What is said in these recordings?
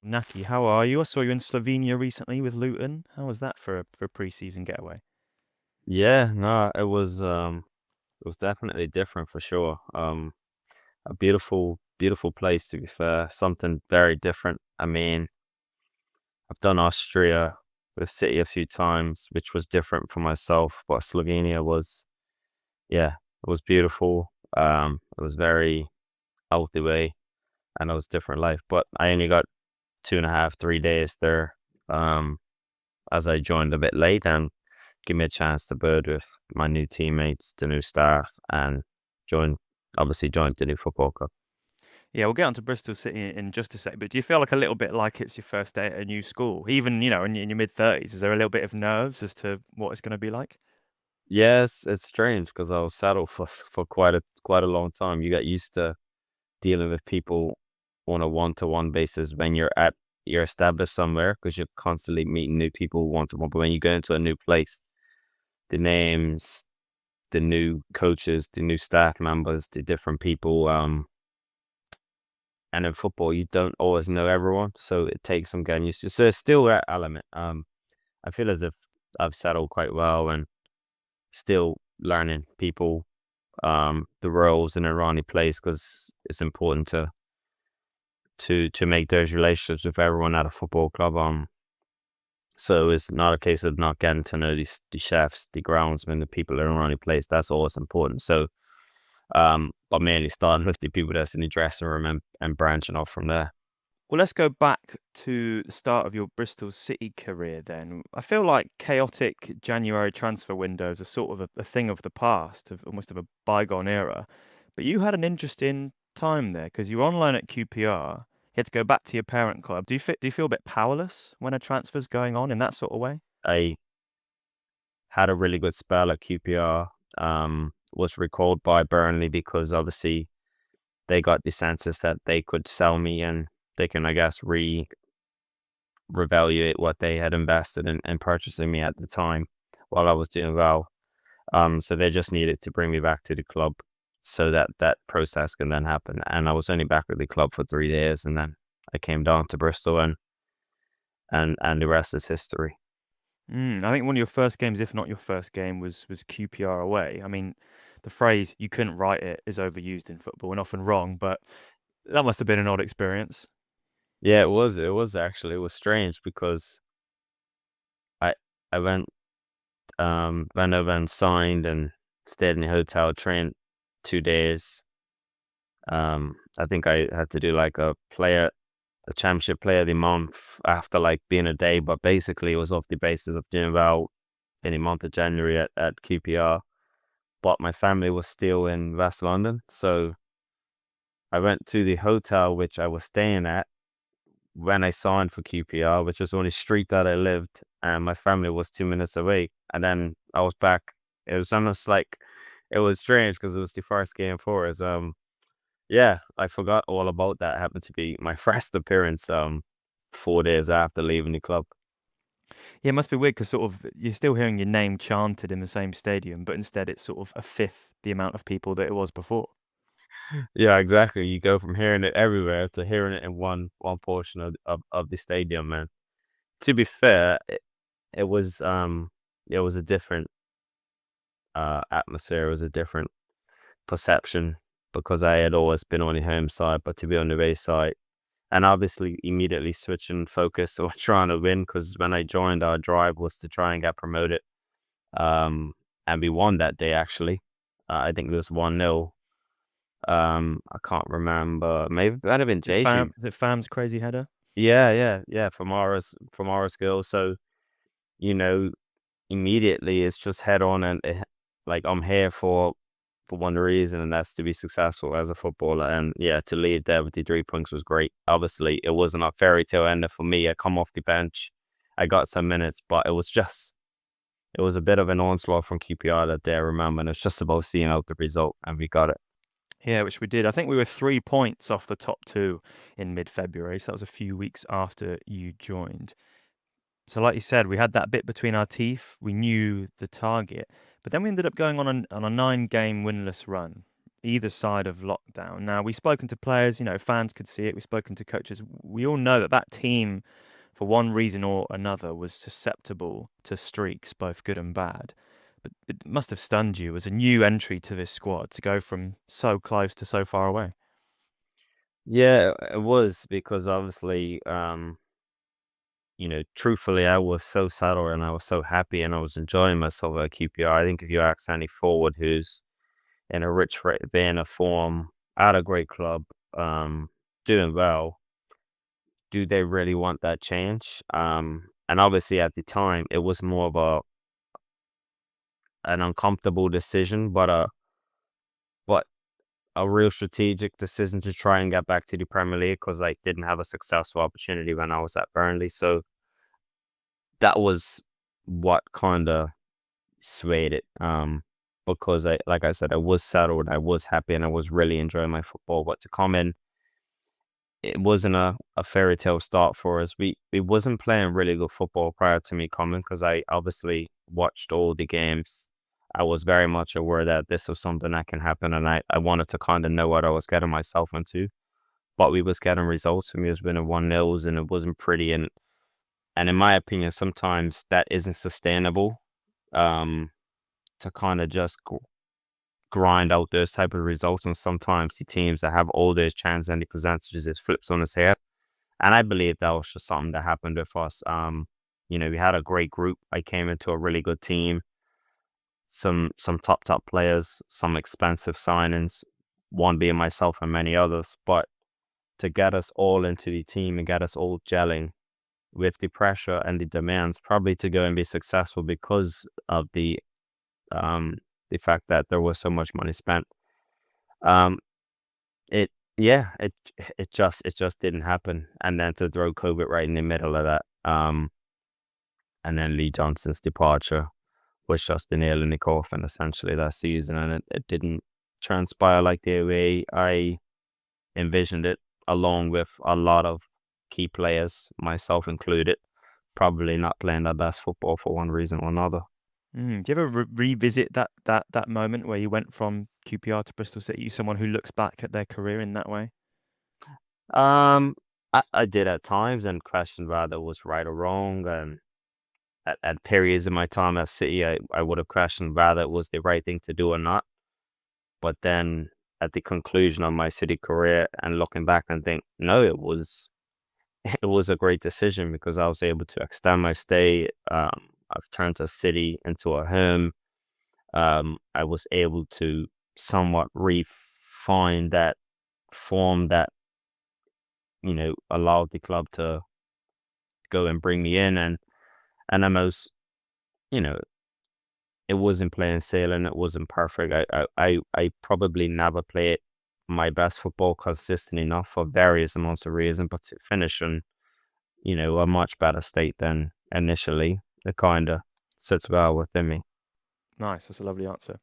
Nahki, how are you? I saw you in Slovenia recently with Luton. How was that for a pre-season getaway? Yeah, no, it was definitely different for sure. A beautiful place to be fair. Something very different. I mean, I've done Austria with City a few times, which was different for myself, but Slovenia was, yeah, it was beautiful. It was very out the way and it was different life. But I only got 2.5, 3 days there. Um, as I joined a bit late and give me a chance to bird with my new teammates, the new staff, and join obviously joined the new football club. Yeah, we'll get on to Bristol City in just a sec, but do you feel like a little bit like it's your first day at a new school? Even, in your mid-30s, is there a little bit of nerves as to what it's going to be like? Yes, it's strange because I was settled for quite a long time. You get used to dealing with people on a one-to-one basis when you're established somewhere because you're constantly meeting new people one-to-one. But when you go into a new place, the names, the new coaches, the new staff members, the different people, and in football, you don't always know everyone, so it takes some getting used to. So it's still that element. I feel as if I've settled quite well and still learning people, the roles in a Ronnie place because it's important to make those relationships with everyone at a football club. So it's not a case of not getting to know the chefs, the groundsmen, the people in a Ronnie place. That's always important. So, but mainly starting with the people that's in the dressing room and branching off from there. Well, let's go back to the start of your Bristol City career then. I feel like chaotic January transfer windows are sort of a thing of the past, of almost of a bygone era. But you had an interesting time there because you were on loan at QPR. You had to go back to your parent club. Do you feel a bit powerless when a transfer's going on in that sort of way? I had a really good spell at QPR. Was recalled by Burnley because obviously they got the census that they could sell me and they can, I guess, reevaluate what they had invested in purchasing me at the time while I was doing well. So they just needed to bring me back to the club so that that process can then happen. And I was only back with the club for 3 days, and then I came down to Bristol, and the rest is history. I think one of your first games, if not your first game, was QPR away. I mean, the phrase "you couldn't write it" is overused in football and often wrong, but that must have been an odd experience. Yeah, it was. It was actually. It was strange because I I went over and signed and stayed in the hotel, trained 2 days. I think I had to do like a championship player of the month after like being a day, but basically it was off the basis of doing well in the month of January at QPR. But my family was still in West London, so I went to the hotel which I was staying at when I signed for QPR, which was on the street that I lived, and my family was 2 minutes away. And then I was back. It was almost like it was strange because it was the first game for us. Yeah, I forgot all about that. It happened to be my first appearance 4 days after leaving the club. Yeah, it must be weird because sort of you're still hearing your name chanted in the same stadium, but instead it's sort of a fifth the amount of people that it was before. Yeah, exactly. You go from hearing it everywhere to hearing it in one portion of the stadium, man. To be fair, it was a different atmosphere, it was a different perception because I had always been on the home side, but to be on the away side and obviously immediately switching focus or trying to win because when I joined, our drive was to try and get promoted. Um, and we won that day actually. I think it was 1-0. I can't remember. Maybe it might have been Jeju. Is it Fam's crazy header? Yeah, yeah, yeah. From our school. So you know, immediately it's just head on and like I'm here for one reason, and that's to be successful as a footballer. And yeah, to lead there with the 3 points was great. Obviously, it wasn't a fairy tale ender for me. I come off the bench, I got some minutes, but it was a bit of an onslaught from QPR that day. I remember, and it's just about seeing out the result, and we got it. Yeah, which we did. I think we were 3 points off the top two in mid-February, so that was a few weeks after you joined. So, like you said, we had that bit between our teeth. We knew the target, but then we ended up going on a 9-game winless run. either side of lockdown. Now, we've spoken to players, fans could see it. We've spoken to coaches. We all know that that team, for one reason or another, was susceptible to streaks, both good and bad. But it must have stunned you as a new entry to this squad to go from so close to so far away. Yeah, it was because obviously, truthfully, I was so settled and I was so happy and I was enjoying myself at QPR. I think if you ask any forward who's in a rich vein of form at a great club, um, doing well, do they really want that change? And obviously at the time, it was more of an uncomfortable decision, but a real strategic decision to try and get back to the Premier League because I didn't have a successful opportunity when I was at Burnley. So that was what kind of swayed it. Because like I said, I was settled, I was happy, and I was really enjoying my football. But to come in, it wasn't a fairy tale start for us. We wasn't playing really good football prior to me coming because I obviously watched all the games. I was very much aware that this was something that can happen, and I wanted to kind of know what I was getting myself into. But we was getting results, and we was winning 1-0s, and it wasn't pretty. And in my opinion, sometimes that isn't sustainable. Um, to kind of just grind out those type of results, and sometimes the teams that have all those chances and the percentages, it flips on its head. And I believe that was just something that happened with us. We had a great group. I came into a really good team, some top players, some expensive signings, one being myself and many others. But to get us all into the team and get us all gelling with the pressure and the demands, probably to go and be successful because of um the fact that there was so much money spent. Um, it yeah, it just didn't happen. And then to throw COVID right in the middle of that, and then Lee Johnson's departure was just the nail in the coffin essentially that season, and it didn't transpire like the way I envisioned it, along with a lot of key players, myself included, probably not playing their best football for one reason or another. Do you ever revisit that moment where you went from QPR to Bristol City? You someone who looks back at their career in that way? Um, I did at times and questioned whether it was right or wrong, and at periods in my time at City, I would have questioned whether it was the right thing to do or not. But then at the conclusion of my City career and looking back and think, no, it was it was a great decision because I was able to extend my stay. I've turned a City into a home. I was able to somewhat refine that form that allowed the club to go and bring me in, and you know it wasn't plain sailing. It wasn't perfect. I probably never played my best football consistent enough for various amounts of reasons, but to finish in a much better state than initially, it kind of sits well within me. Nice, that's a lovely answer.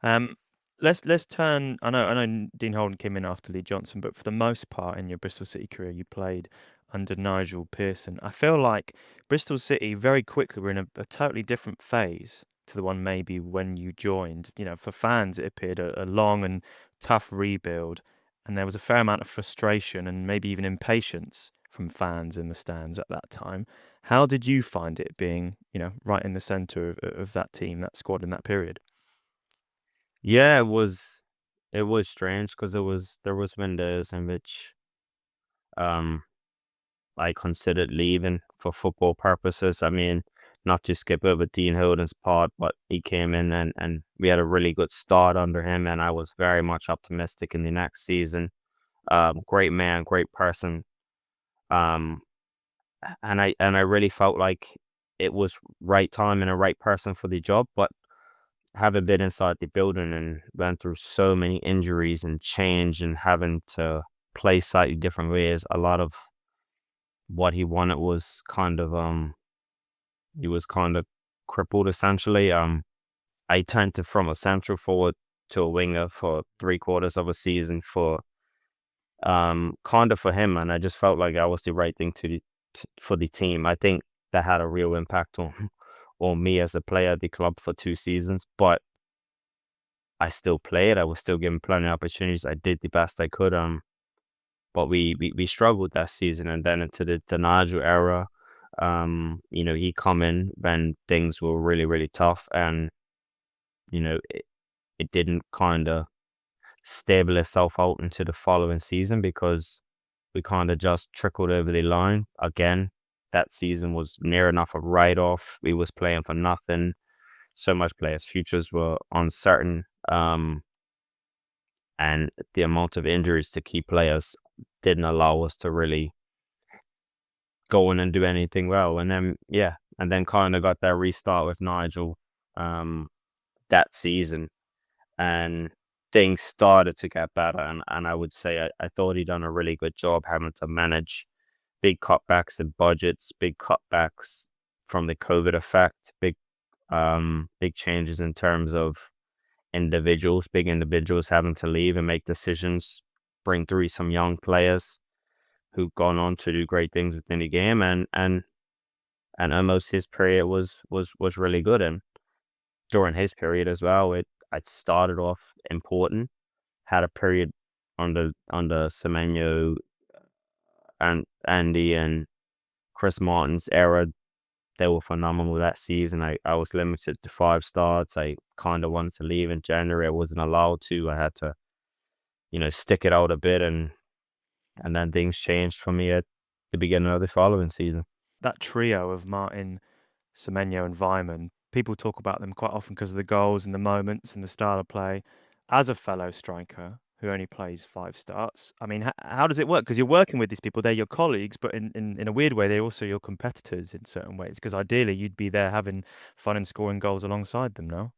Um, let's turn. I know Dean Holden came in after Lee Johnson, but for the most part in your Bristol City career, you played under Nigel Pearson. I feel like Bristol City very quickly were in a totally different phase to the one maybe when you joined. For fans, it appeared a long and tough rebuild, and there was a fair amount of frustration and maybe even impatience from fans in the stands at that time. How did you find it being, right in the center of that team, that squad in that period? Yeah, it was strange because there was windows in which um I considered leaving for football purposes. I mean, not to skip over Dean Holden's part, but he came in and we had a really good start under him, and I was very much optimistic in the next season. Great man, great person. Um, and I really felt like it was right time and a right person for the job. But having been inside the building and went through so many injuries and change and having to play slightly different ways, a lot of what he wanted was he was kind of crippled essentially. I turned to from a central forward to a winger for 3/4 of a season kind of for him, and I just felt like I was the right thing for the team. I think that had a real impact on on me as a player at the club for 2 seasons. But I still played. I was still given plenty of opportunities. I did the best I could. But we struggled that season, and then into the Nigel era. He come in when things were really, really tough, and it didn't kind of stable itself out into the following season because we kind of just trickled over the line again. That season was near enough a write-off. We was playing for nothing. So much players' futures were uncertain. And the amount of injuries to key players didn't allow us to really go in and do anything well. And then, yeah, and then kind of got that restart with Nigel um, that season. And things started to get better. And I would say I thought he'd done a really good job having to manage big cutbacks in budgets, big cutbacks from the COVID effect, big changes in terms of big individuals having to leave and make decisions, bring through some young players who've gone on to do great things within the game, and almost his period was really good. And during his period as well, it started off important, had a period under Semenyo and Andy and Chris Martin's era. They were phenomenal that season. I was limited to 5 starts. I kind of wanted to leave in January. I wasn't allowed to. I had to, stick it out a bit, and then things changed for me at the beginning of the following season. That trio of Martin, Semenyo, and Vyman, people talk about them quite often because of the goals and the moments and the style of play. As a fellow striker who only plays 5 starts, I mean, how does it work? Because you're working with these people, they're your colleagues, but in a weird way, they're also your competitors in certain ways. Because ideally, you'd be there having fun and scoring goals alongside them, no?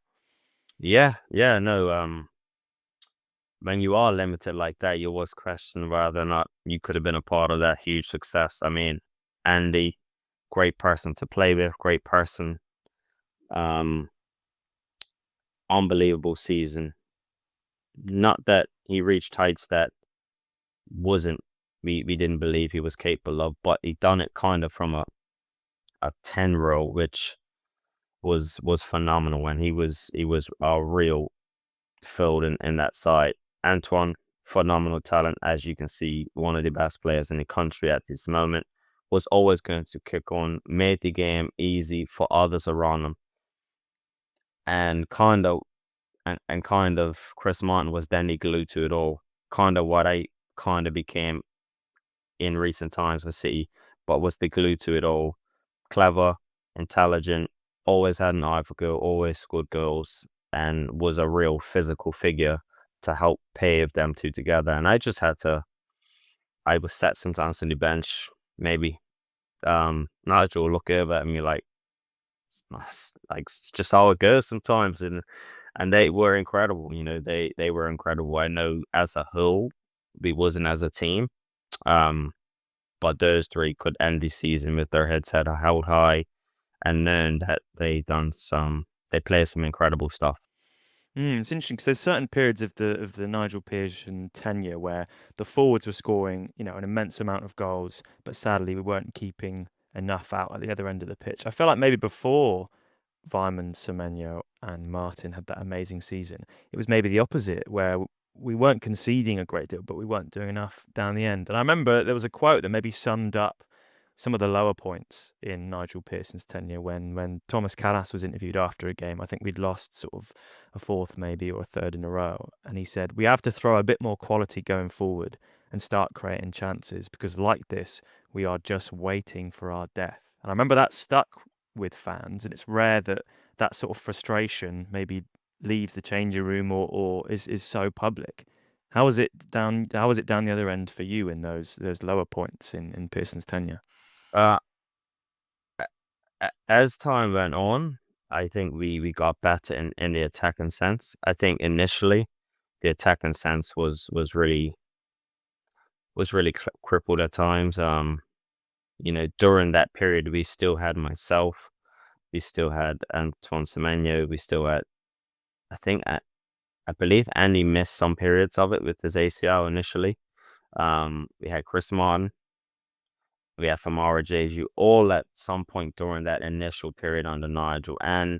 Yeah, yeah, no. When you are limited like that, you always question whether or not you could have been a part of that huge success. I mean, Andy, great person to play with, great person, um, unbelievable season. Not that he reached heights that wasn't we didn't believe he was capable of, but he done it kind of from a 10 row, which was phenomenal when he was a real filled in that side. Antoine, phenomenal talent, as you can see, one of the best players in the country at this moment, was always going to kick on, made the game easy for others around him, and kind of Chris Martin was then the glue to it all. Kind of what I kind of became in recent times with City, but was the glue to it all. Clever, intelligent, always had an eye for goal, always scored goals, and was a real physical figure to help pave them two together. And I was sat sometimes on the bench, maybe Nigel will look over at me like, it's just how it goes sometimes. And they were incredible. They were incredible. I know as a whole, we wasn't as a team. Um, but those three could end the season with their heads held high and known that they play some incredible stuff. It's interesting because there's certain periods of the Nigel Pearson tenure where the forwards were scoring, an immense amount of goals, but sadly we weren't keeping enough out at the other end of the pitch. I feel like maybe before Vyman, Semenyo, and Martin had that amazing season, it was maybe the opposite, where we weren't conceding a great deal, but we weren't doing enough down the end. And I remember there was a quote that maybe summed up some of the lower points in Nigel Pearson's tenure when Thomas Callas was interviewed after a game. I think we'd lost sort of a fourth maybe or a third in a row. And he said, we have to throw a bit more quality going forward and start creating chances because like this, we are just waiting for our death. And I remember that stuck with fans. And it's rare that that sort of frustration maybe leaves the changing room or is so public. How was it down? How was it down the other end for you in those lower points in Pearson's tenure? Uh, as time went on, I think we got better in the attacking sense. I think initially the attacking sense was really crippled at times. During that period, we still had myself, we still had Antoine Semenyo, we still had, I think, I believe Andy missed some periods of it with his ACL initially. We had Chris Martin, we had Famara Jeju, all at some point during that initial period under Nigel. And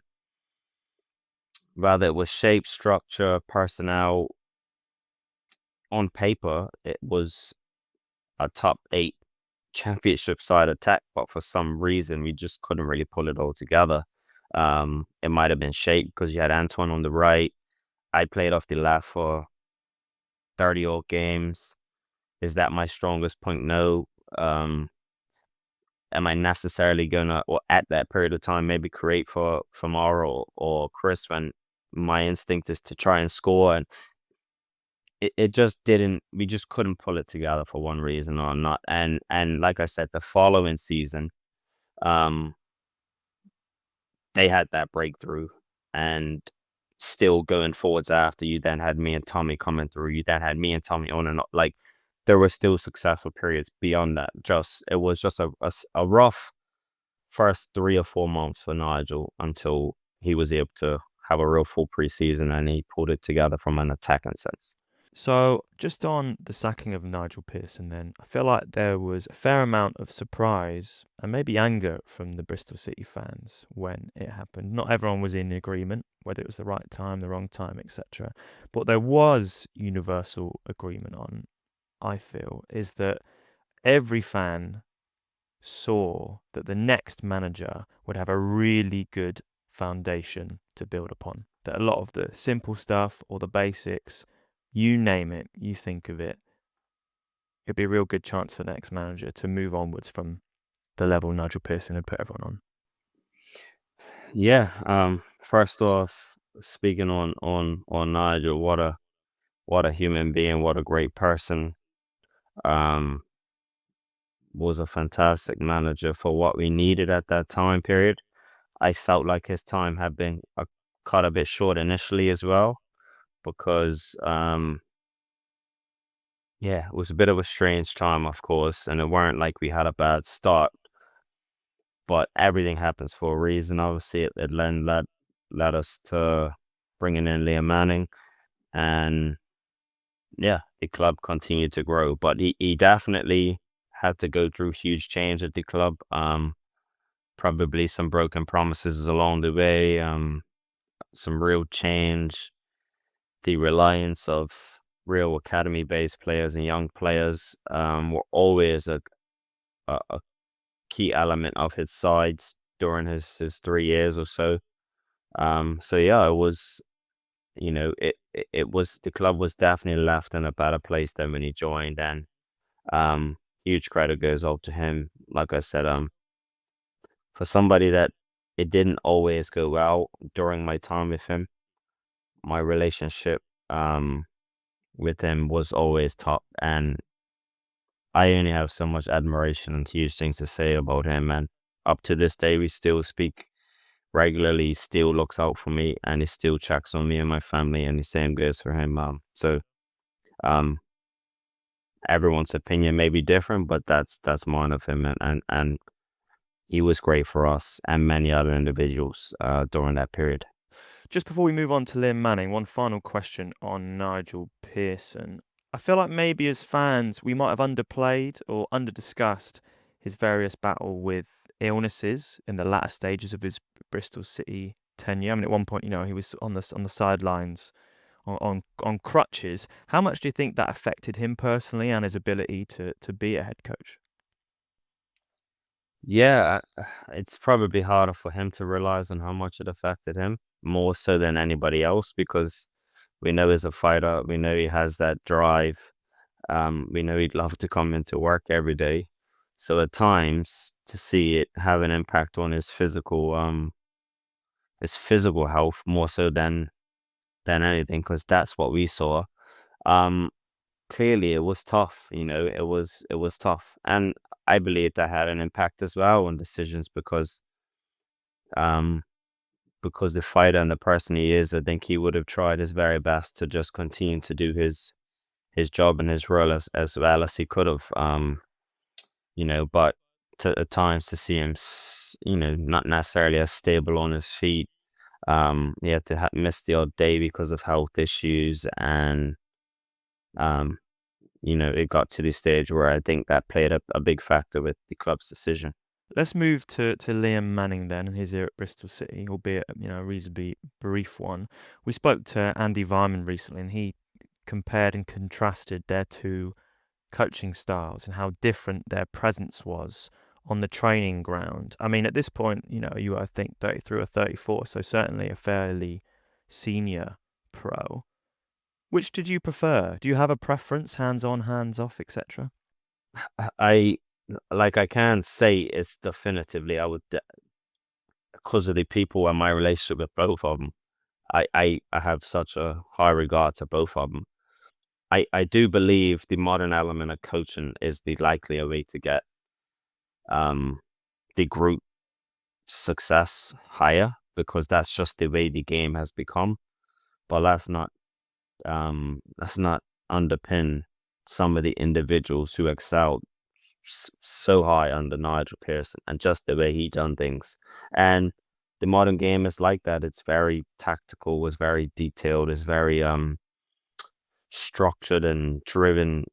Rather it was shape, structure, personnel. On paper, it was a top 8 championship side attack, but for some reason we just couldn't really pull it all together. It might have been shape because you had Antoine on the right. I played off the left for 30 odd games. Is that my strongest point? No. Um, am I necessarily gonna, or at that period of time, maybe create for Mara or Chris when my instinct is to try and score, and it just didn't, we just couldn't pull it together for one reason or not. And like I said, the following season, um, they had that breakthrough, and still going forwards after, you then had me and Tommy coming through, you then had me and Tommy on and on. Like, there were still successful periods beyond that. Just, it was just a rough first 3 or 4 months for Nigel until he was able to have a real full preseason and he pulled it together from an attacking sense. So, just on the sacking of Nigel Pearson, then, I feel like there was a fair amount of surprise and maybe anger from the Bristol City fans when it happened. Not everyone was in agreement, whether it was the right time, the wrong time, etc. But there was universal agreement on, I feel, is that every fan saw that the next manager would have a really good foundation to build upon. That a lot of the simple stuff or the basics, you name it, you think of it, it'd be a real good chance for the next manager to move onwards from the level Nigel Pearson had put everyone on. Yeah. First off, speaking on Nigel, what a human being, what a great person. Um, was a fantastic manager for what we needed at that time period. I felt like his time had been cut a bit short initially as well because yeah, it was a bit of a strange time, of course, and it weren't like we had a bad start, but everything happens for a reason. Obviously, it led us to bringing in Liam Manning, and yeah, the club continued to grow. But he definitely had to go through huge change at the club. Probably some broken promises along the way. Some real change. The reliance of real academy-based players and young players were always a key element of his sides during his 3 years or so. So yeah, it was, it was, the club was definitely left in a better place than when he joined, and huge credit goes out to him. Like I said, for somebody that it didn't always go well during my time with him, my relationship with him was always top, and I only have so much admiration and huge things to say about him. And up to this day, we still speak regularly. He still looks out for me, and he still checks on me and my family, and the same goes for him. So um, everyone's opinion may be different, but that's mine of him, and he was great for us and many other individuals during that period. Just before we move on to Liam Manning, one final question on Nigel Pearson. I feel like maybe as fans, we might have underplayed or underdiscussed his various battle with illnesses in the latter stages of his Bristol City tenure. I mean, at one point, he was on the sidelines on crutches. How much do you think that affected him personally and his ability to be a head coach? Yeah, it's probably harder for him to realize on how much it affected him, more so than anybody else, because we know he's a fighter. We know he has that drive. We know he'd love to come into work every day. So at times, to see it have an impact on his physical health more so than anything, because that's what we saw. Um, Clearly, it was tough. It was tough, and I believe that had an impact as well on decisions um because the fighter and the person he is, I think he would have tried his very best to just continue to do his job and his role as well as he could have. But at times to see him, not necessarily as stable on his feet. He had to miss the odd day because of health issues, and um, it got to the stage where I think that played a big factor with the club's decision. Let's move to Liam Manning then and his year at Bristol City, albeit a reasonably brief one. We spoke to Andy Vyman recently, and he compared and contrasted their two coaching styles and how different their presence was on the training ground. I mean, at this point, you are, I think, 33 or 34, so certainly a fairly senior pro. Which did you prefer? Do you have a preference, hands on, hands off, etc.? I I can't say it's definitively. I would, because of the people and my relationship with both of them. I have such a high regard to both of them. I do believe the modern element of coaching is the likelier way to get um the group success higher, because that's just the way the game has become. But let's not underpin some of the individuals who excelled so high under Nigel Pearson and just the way he done things. And the modern game is like that. It's very tactical, it's very detailed, it's very structured and driven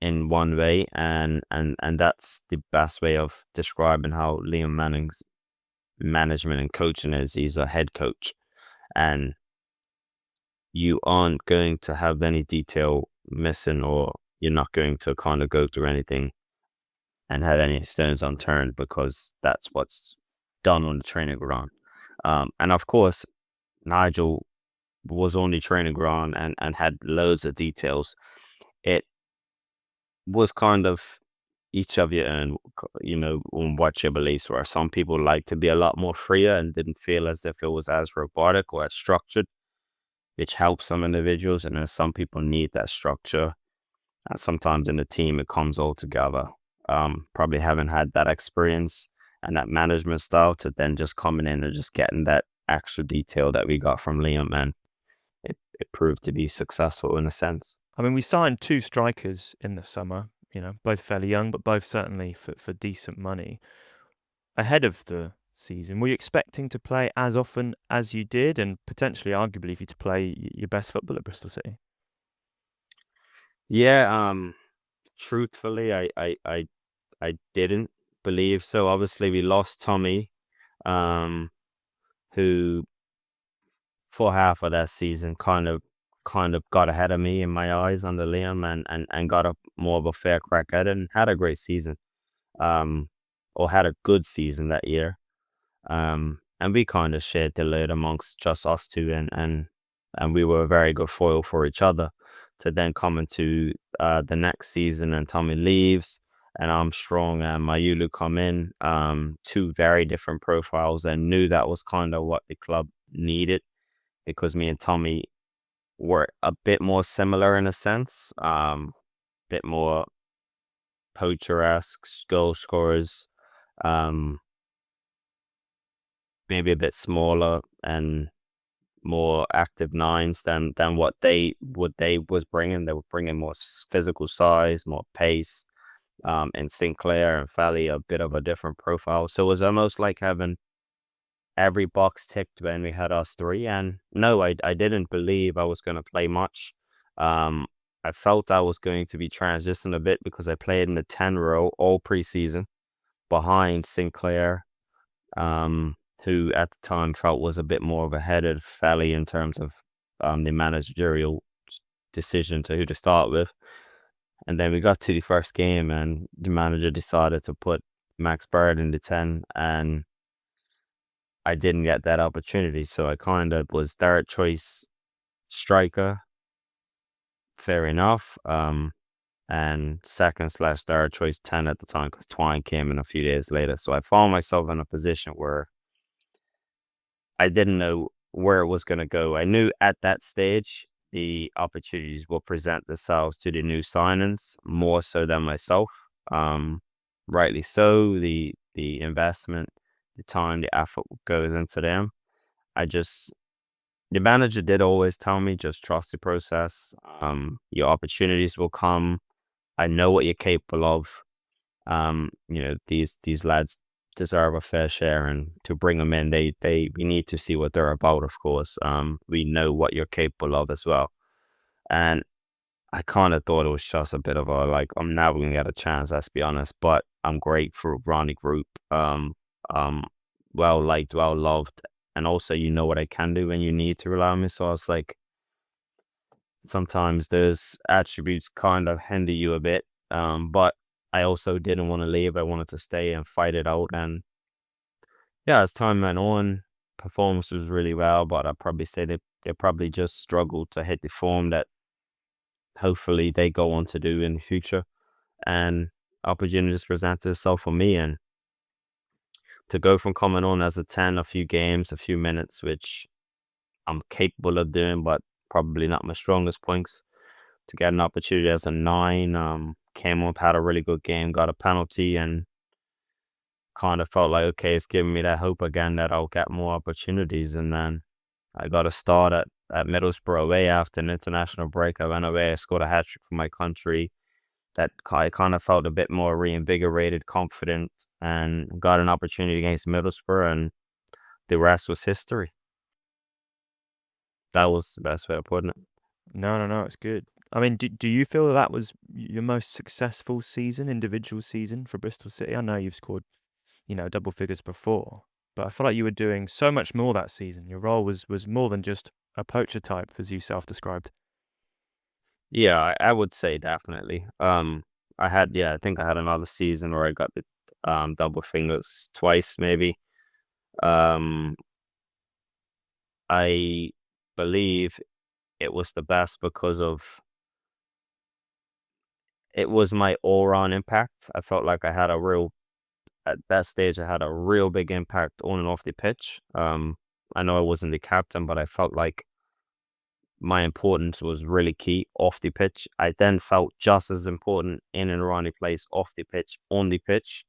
in one way, and that's the best way of describing how Liam Manning's management and coaching is. He's a head coach, and you aren't going to have any detail missing, or you're not going to kind of go through anything and have any stones unturned, because that's what's done on the training ground. And of course, Nigel was on the training ground and had loads of details. It was kind of each of your own, on what your beliefs were. Some people like to be a lot more freer and didn't feel as if it was as robotic or as structured, which helps some individuals. And then some people need that structure. And sometimes in the team, it comes all together. Probably haven't had that experience and that management style to then just coming in and just getting that extra detail that we got from Liam, and it proved to be successful in a sense. I mean, we signed two strikers in the summer, both fairly young, but both certainly for decent money. Ahead of the season, were you expecting to play as often as you did, and potentially, arguably, for you to play your best football at Bristol City? Yeah, truthfully, I didn't believe so. Obviously, we lost Tommy, um, who for half of that season kind of got ahead of me in my eyes under Liam, and got a more of a fair crack at it and had a great season. Um, or had a good season that year. And we kind of shared the load amongst just us two, and we were a very good foil for each other. To then come into the next season, and Tommy leaves, and Armstrong and Mayulu come in, two very different profiles, and knew that was kind of what the club needed, because me and Tommy were a bit more similar in a sense, bit more poacher-esque goal scorers, um, maybe a bit smaller and more active nines than what they was bringing. They were bringing more physical size, more pace. And Sinclair and Fally a bit of a different profile. So it was almost like having every box ticked when we had us three. And no, I didn't believe I was going to play much. I felt I was going to be transitioned a bit, because I played in the 10 row all preseason behind Sinclair, who at the time felt was a bit more of a headed Fally in terms of the managerial decision to who to start with. And then we got to the first game, and the manager decided to put Max Bird in the 10, and I didn't get that opportunity. So I kind of was third choice striker, fair enough. And second/third choice 10 at the time, because Twine came in a few days later. So I found myself in a position where I didn't know where it was going to go. I knew at that stage the opportunities will present themselves to the new signings more so than myself. Rightly so. The investment, the time, the effort goes into them. The manager did always tell me, just trust the process. Your opportunities will come. I know what you're capable of. These lads deserve a fair share, and to bring them in, we need to see what they're about, of course. We know what you're capable of as well. And I kind of thought it was just a bit of a, like, I'm never gonna get a chance, let's be honest. But I'm great for around the group. Um, well liked, well loved, and also you know what I can do when you need to rely on me. So I was like, sometimes those attributes kind of hinder you a bit. But I also didn't want to leave. I wanted to stay and fight it out. And yeah, as time went on, performance was really well, but I'd probably say they probably just struggled to hit the form that hopefully they go on to do in the future. And opportunities presented itself for me, and to go from coming on as a 10, a few games, a few minutes, which I'm capable of doing, but probably not my strongest points, to get an opportunity as a 9. Came up, had a really good game, got a penalty, and kind of felt like, okay, it's giving me that hope again that I'll get more opportunities. And then I got a start at Middlesbrough away after an international break. I went away, I scored a hat trick for my country. That I kind of felt a bit more reinvigorated, confident, and got an opportunity against Middlesbrough, and the rest was history. That was the best way of putting it. No, no, no, it's good. I mean, do you feel that was your most successful season, individual season for Bristol City? I know you've scored, double figures before, but I feel like you were doing so much more that season. Your role was more than just a poacher type, as you self-described. Yeah, I would say definitely. I think I had another season where I got the double fingers twice, maybe. Um, I believe it was the best because of it was my all-round impact. I felt like I had a real at that stage I had a real big impact on and off the pitch. I know I wasn't the captain, but I felt like my importance was really key off the pitch. I then felt just as important in and around the place, off the pitch, on the pitch.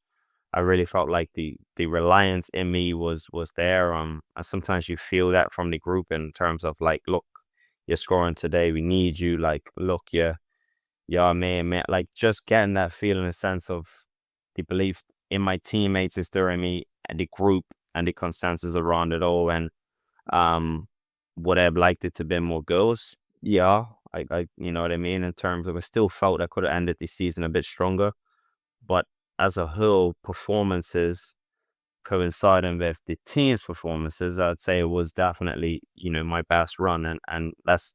I really felt like the reliance in me was there. And sometimes you feel that from the group in terms of like, look, you're scoring today. We need you. Like, look, yeah, man. Like just getting that feeling, a sense of the belief in my teammates is there in me, and the group and the consensus around it all. And um, would I have liked it to be more goals? Yeah, you know what I mean. In terms of, I still felt I could have ended the season a bit stronger, but as a whole, performances coinciding with the team's performances, I'd say it was definitely my best run. And let's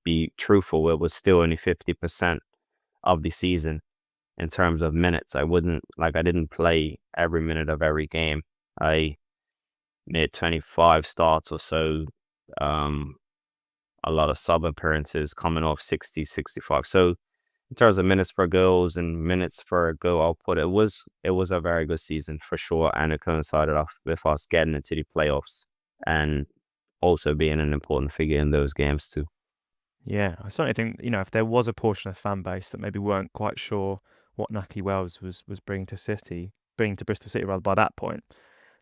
be truthful, it was still only 50% of the season in terms of minutes. I didn't play every minute of every game. I made 25 starts or so, um, a lot of sub appearances coming off 60, 65. So in terms of minutes per goals and minutes per goal output, it was a very good season for sure. And it coincided off with us getting into the playoffs and also being an important figure in those games too. Yeah, I certainly think, if there was a portion of fan base that maybe weren't quite sure what Nahki Wells was bringing to Bristol City rather by that point,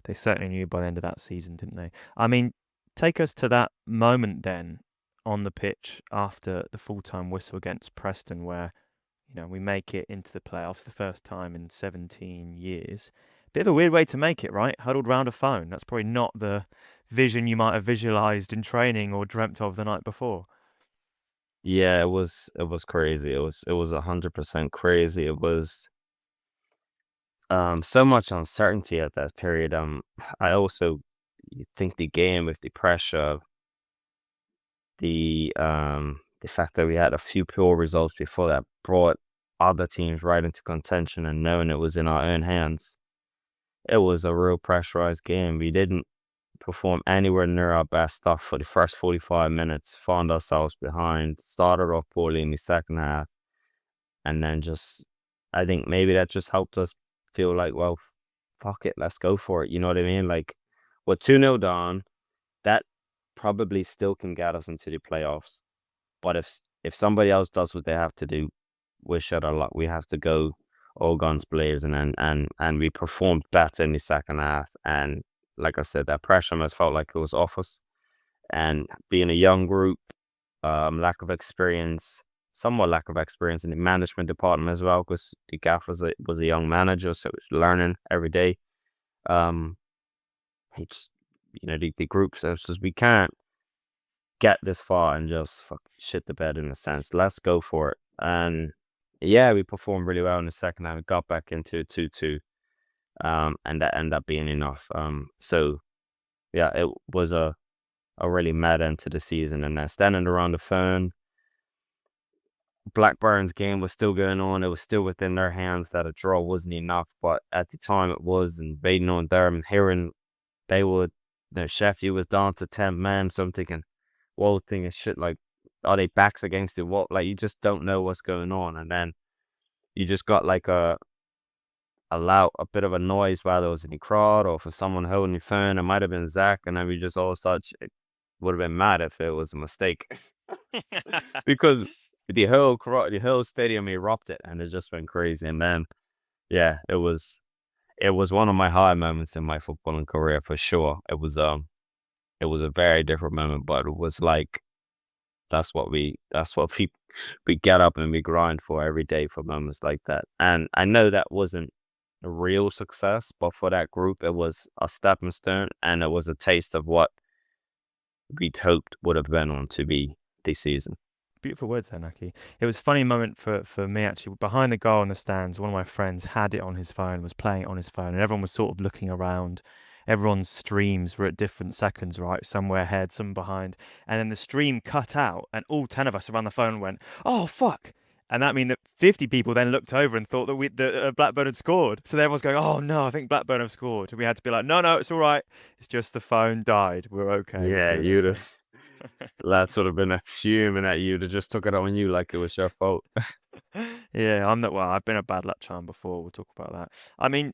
they certainly knew by the end of that season, didn't they? I mean, take us to that moment then on the pitch after the full-time whistle against Preston where, we make it into the playoffs the first time in 17 years. Bit of a weird way to make it, right? Huddled round a phone. That's probably not the vision you might have visualized in training or dreamt of the night before. Yeah, it was crazy. It was 100% crazy. It was so much uncertainty at that period. I also think the game with the pressure, the fact that we had a few poor results before that brought other teams right into contention, and knowing it was in our own hands, it was a real pressurized game. We didn't perform anywhere near our best stuff for the first 45 minutes, found ourselves behind, started off poorly in the second half, and then just, I think maybe that just helped us feel like, well, fuck it, let's go for it. You know what I mean? Like, we're 2-0 down. That probably still can get us into the playoffs. But if somebody else does what they have to do, we're shut our luck. We have to go all guns blazing, and we performed better in the second half. And like I said, that pressure almost felt like it was off us. And being a young group, lack of experience, somewhat lack of experience in the management department as well, because the gaff was a young manager, so it's learning every day. Um, it's the group says we can't get this far and just fuck shit the bed in a sense. Let's go for it. And Yeah, we performed really well in the second half. We got back into 2-2, and that ended up being enough. So yeah, it was a really mad end to the season. And then standing around the phone, Blackburn's game was still going on. It was still within their hands that a draw wasn't enough, but at the time it was. And waiting on them and hearing they would, Sheffield was down to 10 men. So I'm thinking, whoa, thinking shit like, are they backs against it? What, like, you just don't know what's going on. And then you just got like a bit of a noise while there was in the crowd or for someone holding your phone. It might have been Zach, and then we just all such it would have been mad if it was a mistake. Because the whole crowd, the whole stadium erupted and it just went crazy. And then yeah, it was one of my high moments in my footballing career for sure. It was a very different moment, but it was like that's what we get up and we grind for every day for moments like that. And I know that wasn't a real success, but for that group, it was a stepping stone and it was a taste of what we'd hoped would have been on to be this season. Beautiful words there, Naki. It was a funny moment for me actually. Behind the goal in the stands, one of my friends had it on his phone, was playing it on his phone, and everyone was sort of looking around. Everyone's streams were at different seconds, right? Some were ahead, some behind. And then the stream cut out, and all 10 of us around the phone went, "Oh, fuck." And that meant that 50 people then looked over and thought that Blackburn had scored. So everyone's going, "Oh, no, I think Blackburn have scored." And we had to be like, "No, no, it's all right. It's just the phone died. We're okay. We're Yeah, doing you'd okay." have lads would have been fuming at you to just took it on you like it was your fault. Yeah, I'm not. Well, I've been a bad luck charm before. We'll talk about that. I mean,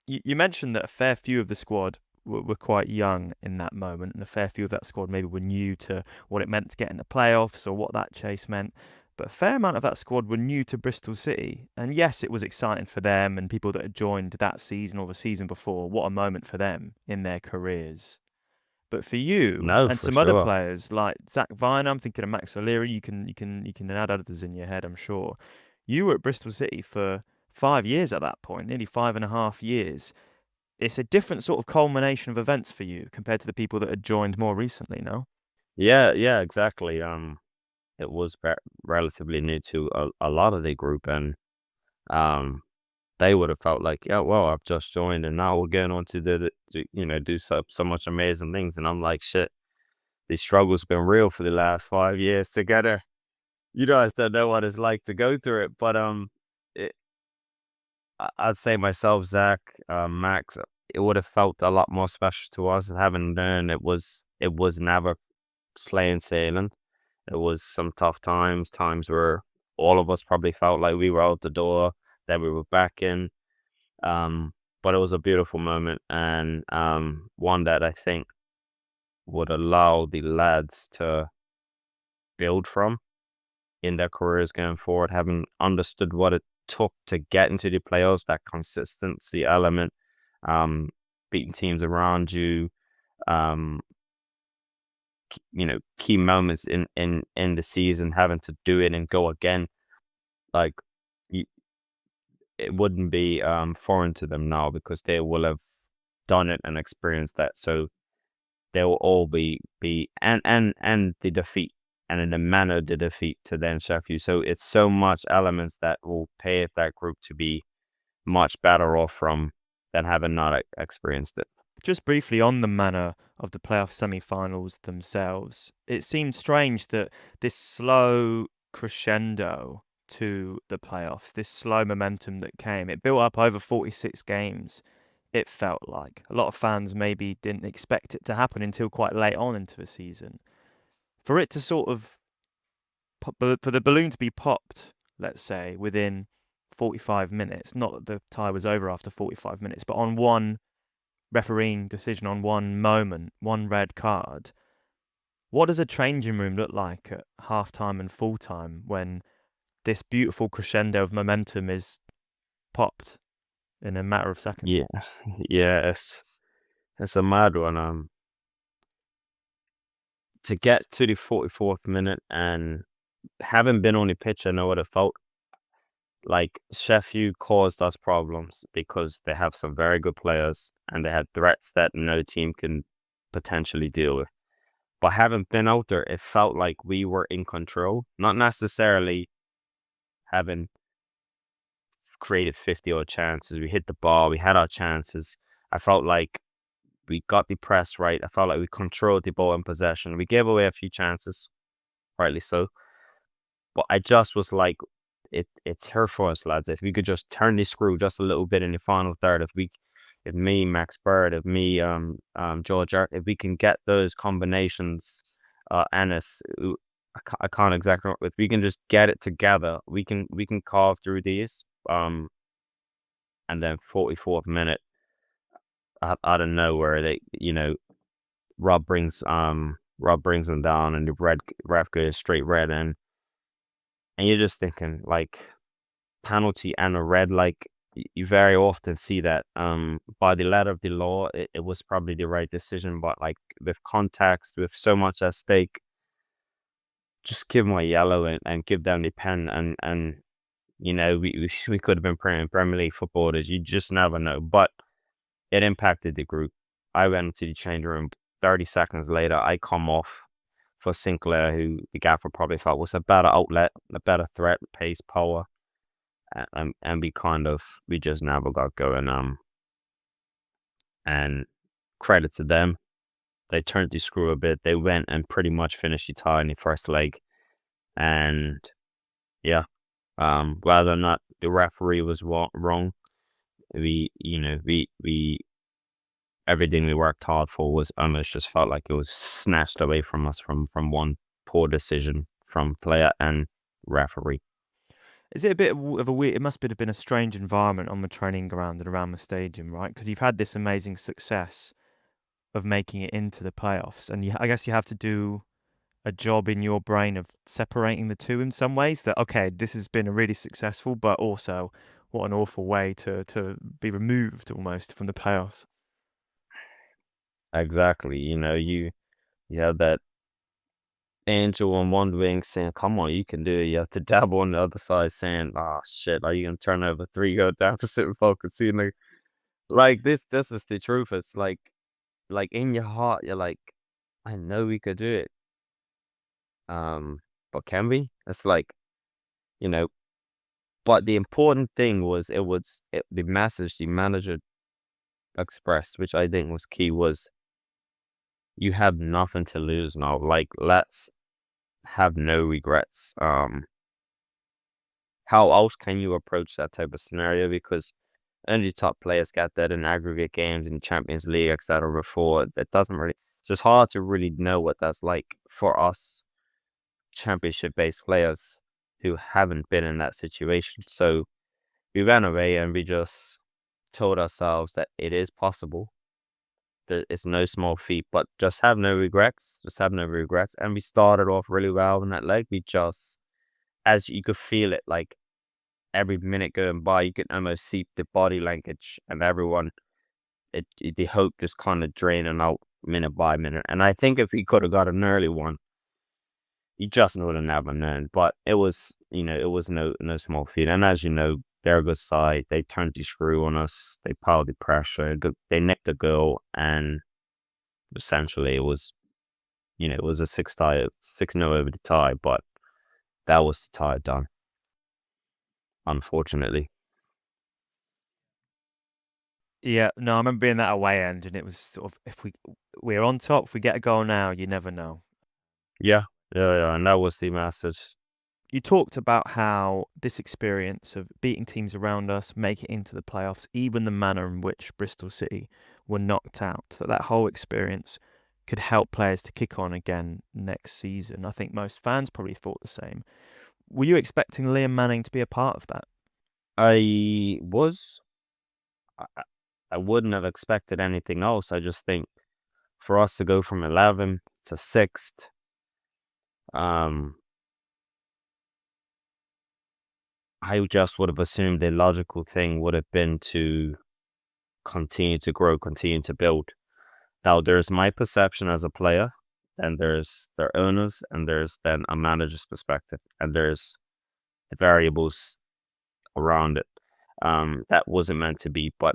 you mentioned that a fair few of the squad were quite young in that moment, and a fair few of that squad maybe were new to what it meant to get in the playoffs or what that chase meant. But a fair amount of that squad were new to Bristol City, and yes, it was exciting for them and people that had joined that season or the season before. What a moment for them in their careers. But for you No, and for some other sure. players like Zach Vine, I'm thinking of Max O'Leary. You can add others in your head, I'm sure. You were at Bristol City for 5 years at that point, nearly 5.5 years. It's a different sort of culmination of events for you compared to the people that had joined more recently. No, Yeah, yeah, exactly. It was relatively new to a lot of the group, and um, they would have felt like, yeah, well, I've just joined, and now we're going on to do so much amazing things, and I'm like, shit, the struggle's been real for the last 5 years together. You guys don't know what it's like to go through it, but it, I'd say myself, Zach, Max, it would have felt a lot more special to us having learned it was never plain sailing. It was some tough times where all of us probably felt like we were out the door, that we were back in. Um, but it was a beautiful moment and one that I think would allow the lads to build from in their careers going forward, having understood what it took to get into the playoffs, that consistency element, um, beating teams around you, um, key moments in the season, having to do it and go again. Like y- it wouldn't be foreign to them now because they will have done it and experienced that. So they will all be and the defeat and in the manner of the defeat to then Sheffield. So it's so much elements that will pave that group to be much better off from than having not experienced it. just briefly on the manner of the playoff semi-finals themselves, it seemed strange that this slow crescendo to the playoffs, this slow momentum that came, it built up over 46 games. It felt like a lot of fans maybe didn't expect it to happen until quite late on into the season. For it to sort of for the balloon to be popped, let's say within 45 minutes, not that the tie was over after 45 minutes, but on one refereeing decision, on one moment, one red card. What does a changing room look like at half time and full time when this beautiful crescendo of momentum is popped in a matter of seconds? Yeah, yeah, it's a mad one. To get to the 44th minute and having been on the pitch, I know what it felt like. Sheffield caused us problems because they have some very good players and they had threats that no team can potentially deal with. But having been out there, it felt like we were in control, not necessarily having created 50 odd chances. We hit the ball. We had our chances. I felt like we got the press right. I felt like we controlled the ball in possession. We gave away a few chances, rightly so. But I just was like, it's here for us, lads. If we could just turn this screw just a little bit in the final third, if me, Max Bird, if me, George Ark, if we can get those combinations, Ennis, I can't exactly remember, if we can just get it together, we can carve through these. And then 44th minute, out of nowhere, Rob brings them down, and the ref goes straight red, and you're just thinking like penalty and a red. Like you very often see that by the letter of the law, it was probably the right decision, but like with context, with so much at stake, just give them a yellow, and give them the pen, and we could have been playing Premier League footballers. You just never know, but it impacted the group. I went into the change room 30 seconds later. I come off for Sinclair, who the gaffer probably thought was a better outlet, a better threat, pace, power, and we just never got going. And credit to them, they turned the screw a bit. They went and pretty much finished the tie in the first leg, and yeah, whether or not the referee was wrong, we everything we worked hard for was almost just felt like it was snatched away from us from one poor decision from player and referee. Is it a bit of a weird? It must have been a strange environment on the training ground and around the stadium, right? Because you've had this amazing success of making it into the playoffs, and I guess you have to do a job in your brain of separating the two in some ways. That okay, this has been a really successful, but also what an awful way to be removed almost from the playoffs. Exactly. You have that angel on one wing saying, "Come on, you can do it." You have the devil on the other side saying, "Ah, shit, are you gonna turn over 3-goal deficit with focus?" Like this is the truth. It's like in your heart, you're like, I know we could do it. But can we? It's like, you know, but the important thing was the message the manager expressed, which I think was key, was you have nothing to lose now. Like, let's have no regrets. How else can you approach that type of scenario? Because only top players get that in aggregate games in Champions League, etc. Before that doesn't really. So it's hard to really know what that's like for us championship based players who haven't been in that situation. So we went away and we just told ourselves that it is possible. That it's no small feat, but just have no regrets. Just have no regrets. And we started off really well in that leg. We just, as you could feel it, like every minute going by, you could almost see the body language and everyone. The hope just kind of draining out minute by minute. And I think if we could have got an early one, you just would have never known. But it was, it was no small feat. And as you know, they're a good side. They turned the screw on us. They piled the pressure. They nicked a goal, and essentially it was, it was a 6-0 over the tie. But that was the tie done, unfortunately. Yeah, no, I remember being that away end, and it was sort of if we're on top, if we get a goal now, you never know. Yeah, yeah, and that was the message. You talked about how this experience of beating teams around us, make it into the playoffs, even the manner in which Bristol City were knocked out, that whole experience could help players to kick on again next season. I think most fans probably thought the same. Were you expecting Liam Manning to be a part of that? I was. I, I wouldn't have expected anything else. I just think for us to go from 11th to 6th, um, I just would have assumed the logical thing would have been to continue to grow, continue to build. Now, there's my perception as a player, and there's their owners, and there's then a manager's perspective, and there's the variables around it. That wasn't meant to be, but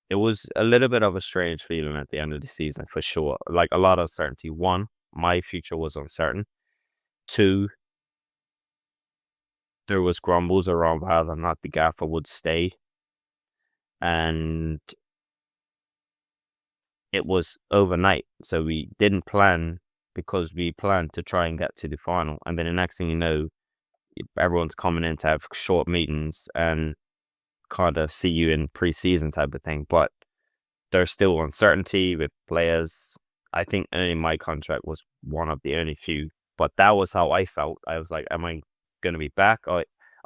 it was a little bit of a strange feeling at the end of the season, for sure. Like a lot of uncertainty. One, my future was uncertain. Two, there was grumbles around whether or not the gaffer would stay, and it was overnight. So we didn't plan because we planned to try and get to the final, and then the next thing you know, everyone's coming in to have short meetings and kind of see you in preseason type of thing. But there's still uncertainty with players. I think only my contract was one of the only few, but that was how I felt. I was like, "Am I going to be back? Are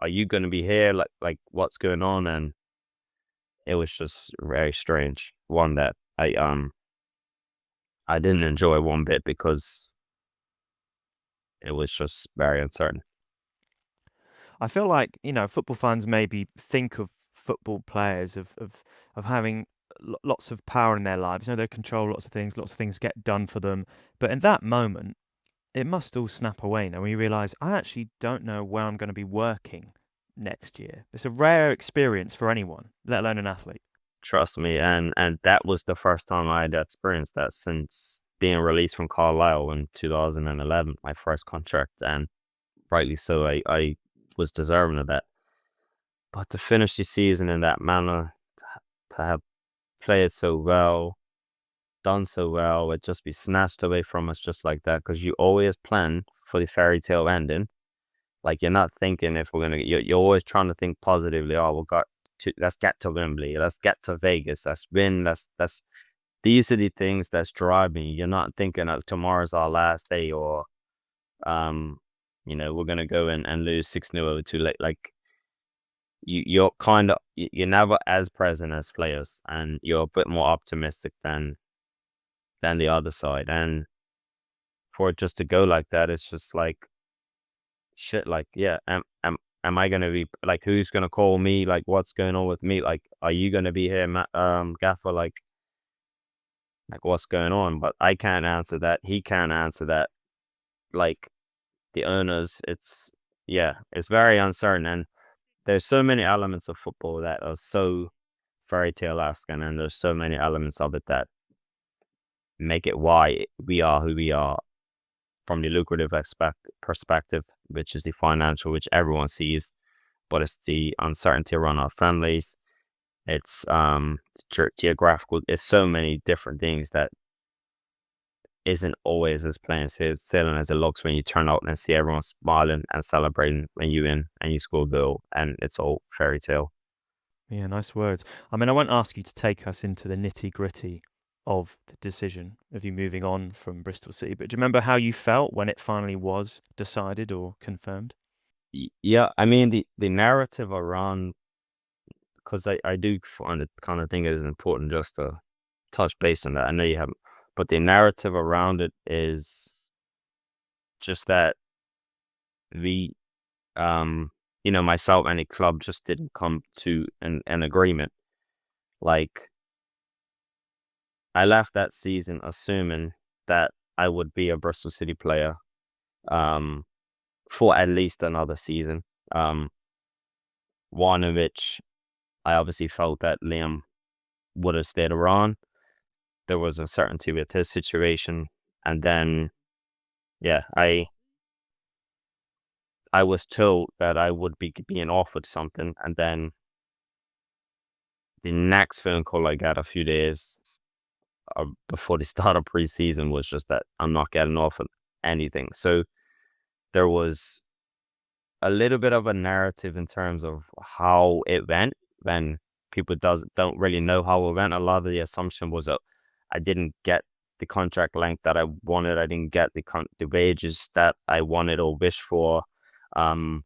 you going to be here? What's going on?" And it was just very strange. One that I didn't enjoy one bit because it was just very uncertain. I feel like, football fans maybe think of football players of having lots of power in their lives. They control lots of things get done for them. But in that moment, it must all snap away now when you realise I actually don't know where I'm going to be working next year. It's a rare experience for anyone, let alone an athlete. Trust me, and that was the first time I had experienced that since being released from Carlisle in 2011, my first contract, and rightly so. I was deserving of that. But to finish the season in that manner, to have played so well, done so well, it just be snatched away from us just like that. Because you always plan for the fairy tale ending. Like, you're not thinking if we're gonna. You're always trying to think positively. Oh, let's get to Wembley. Let's get to Vegas. Let's win. Let's. These are the things that's driving you. You're not thinking of tomorrow's our last day, or um, we're gonna go and lose 6-0 over too late. Like, you're kind of you're never as present as players, and you're a bit more optimistic than the other side. And for it just to go like that, it's just like shit. Like, yeah, am I gonna be like, who's gonna call me? Like, what's going on with me? Like, are you gonna be here, Gaffer? Like what's going on? But I can't answer that. He can't answer that. Like, the owners, it's very uncertain, and there's so many elements of football that are so fairy tale esque, and then there's so many elements of it that make it why we are who we are from the lucrative perspective, which is the financial, which everyone sees, but it's the uncertainty around our families. It's geographical. It's so many different things that isn't always as plain sailing as it looks when you turn out and see everyone smiling and celebrating when you win and you score a goal, and it's all fairy tale. Yeah, nice words. I mean, I won't ask you to take us into the nitty-gritty of the decision of you moving on from Bristol City, but do you remember how you felt when it finally was decided or confirmed? Yeah, I mean the narrative around, because I do find it kind of think it is important just to touch base on that. I know you haven't, but the narrative around it is just that we, myself and the club just didn't come to an agreement. Like, I left that season assuming that I would be a Bristol City player, um, for at least another season. Um, one in which I obviously felt that Liam would have stayed around. There was uncertainty with his situation, and then yeah, I was told that I would be being offered something, and then the next phone call I got a few days before the start of preseason was just that I'm not getting offered anything. So there was a little bit of a narrative in terms of how it went when people don't really know how it went. A lot of the assumption was that I didn't get the contract length that I wanted. I didn't get the wages that I wanted or wished for. Um,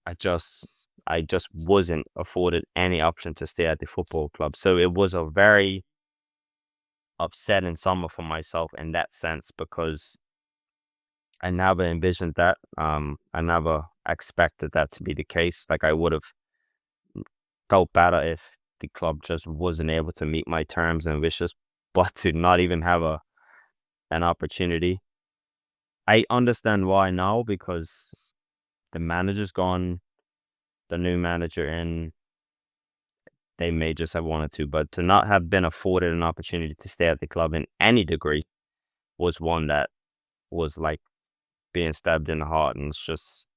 I just wasn't afforded any option to stay at the football club. So it was a very upsetting summer for myself in that sense, because I never envisioned that. I never expected that to be the case. Like, I would have felt better if the club just wasn't able to meet my terms and wishes, but to not even have an opportunity. I understand why now, because the manager's gone, the new manager in, they may just have wanted to, but to not have been afforded an opportunity to stay at the club in any degree was one that was like being stabbed in the heart, and it's just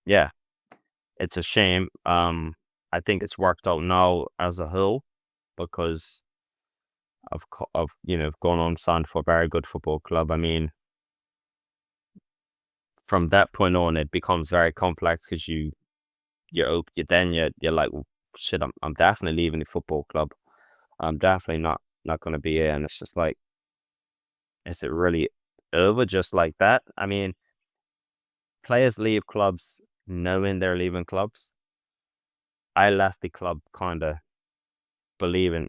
yeah, it's a shame. I think it's worked out now as a whole because I've gone on signed for a very good football club. I mean, from that point on, it becomes very complex because you're like, "Well, shit, I'm definitely leaving the football club. I'm definitely not going to be here." And it's just like, is it really over just like that? I mean, players leave clubs knowing they're leaving clubs. I left the club kind of believing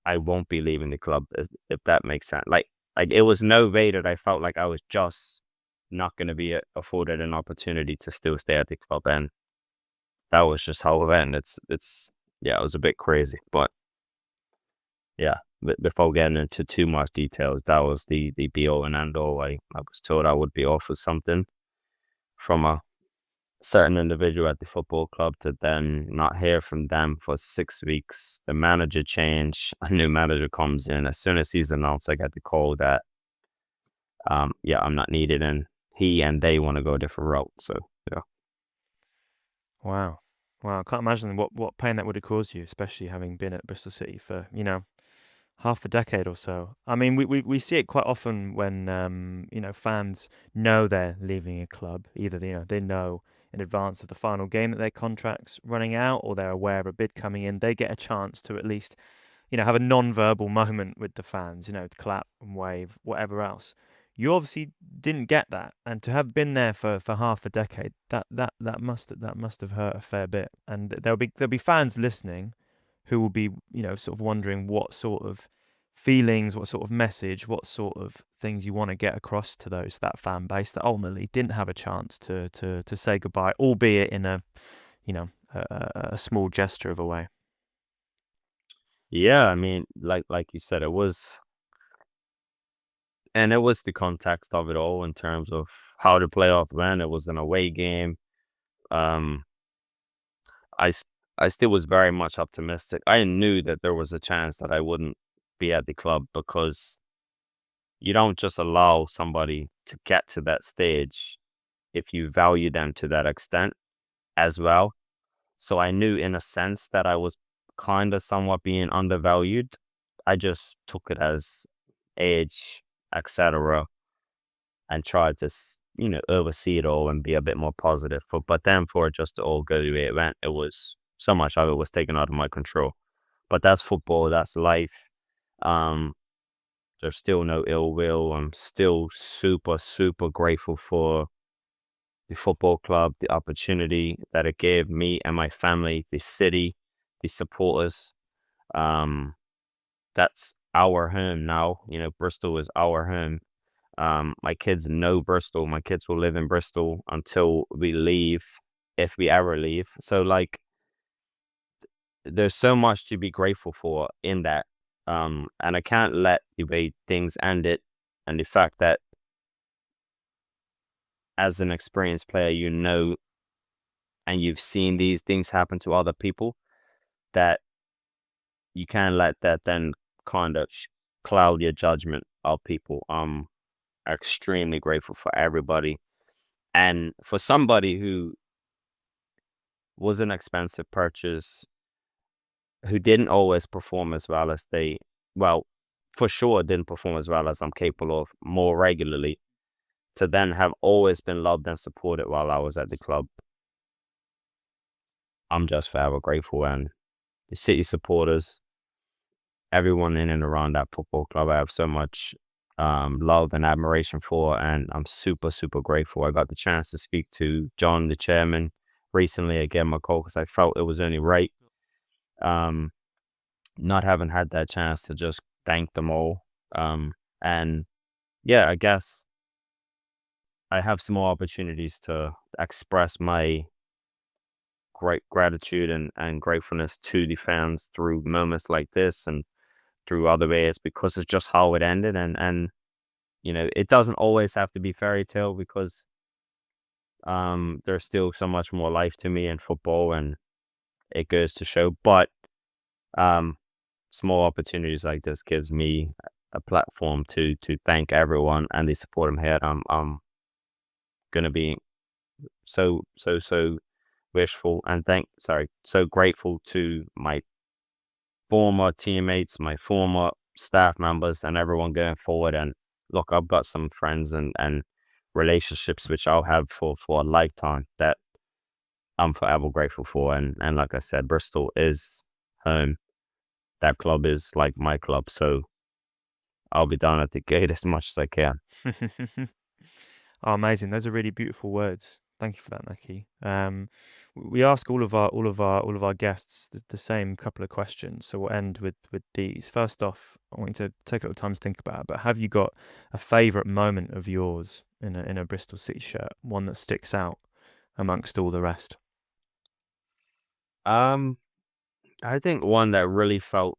I won't be leaving the club, if that makes sense. Like it was no way that I felt like I was just not going to be afforded an opportunity to still stay at the club, and that was just how it went. It's yeah, it was a bit crazy, but yeah. Before getting into too much details, that was the be all and end all. I was told I would be offered something from a certain individual at the football club to then not hear from them for 6 weeks. The manager change, a new manager comes in. As soon as he's announced, I get the call that yeah, I'm not needed, and he and they want to go a different route. So yeah. Wow. Wow, I can't imagine what pain that would have caused you, especially having been at Bristol City for, half a decade or so. I mean, we see it quite often when fans know they're leaving a club. Either they know in advance of the final game that their contract's running out, or they're aware of a bid coming in. They get a chance to at least have a non-verbal moment with the fans. Clap and wave, whatever else. You obviously didn't get that, and to have been there for half a decade, that must have hurt a fair bit. And there'll be fans listening who will be, sort of wondering what sort of feelings, what sort of message, what sort of things you want to get across to that fan base that ultimately didn't have a chance to say goodbye, albeit in a, a small gesture of a way. Yeah, I mean, like you said, it was the context of it all in terms of how the playoff went. It was an away game. Um, I s- I still was very much optimistic. I knew that there was a chance that I wouldn't be at the club because you don't just allow somebody to get to that stage if you value them to that extent as well. So I knew in a sense that I was kind of somewhat being undervalued. I just took it as age, etc., and tried to, oversee it all and be a bit more positive. But then for it just to all go the way it went, it was so much of it was taken out of my control. But that's football, that's life. Um, there's still no ill will. I'm still super, super grateful for the football club, the opportunity that it gave me and my family, the city, the supporters. Um, that's our home now. Bristol is our home. My kids know Bristol. My kids will live in Bristol until we leave, if we ever leave. So like, there's so much to be grateful for in that. And I can't let the way things ended and the fact that as an experienced player, and you've seen these things happen to other people, that you can't let that then kind of cloud your judgment of people. Extremely grateful for everybody. And for somebody who was an expensive purchase, who didn't always perform as well as well, for sure didn't perform as well as I'm capable of more regularly, to then have always been loved and supported while I was at the club. I'm just forever grateful. And the city supporters, everyone in and around that football club, I have so much love and admiration for, and I'm super, super grateful. I got the chance to speak to John, the chairman, recently. I gave him a call because I felt it was only right. Um, Not having had that chance to just thank them all. And yeah, I guess I have some more opportunities to express my great gratitude and gratefulness to the fans through moments like this and through other ways because it's just how it ended. And it doesn't always have to be fairy tale because there's still so much more life to me in football, and it goes to show. But um small opportunities like this gives me a platform to thank everyone and the support I'm had. I'm gonna be so wishful and so grateful to my former teammates, my former staff members, and everyone going forward. And look, I've got some friends and relationships which I'll have for a lifetime that I'm forever grateful for. And like I said, Bristol is home. That club is like my club, so I'll be down at the gate as much as I can. Oh, amazing! Those are really beautiful words. Thank you for that, Nahki. We ask all of our guests the same couple of questions, so we'll end with these. First off, I want you to take a little time to think about it, but have you got a favourite moment of yours in a Bristol City shirt, one that sticks out amongst all the rest? Um, I think one that really felt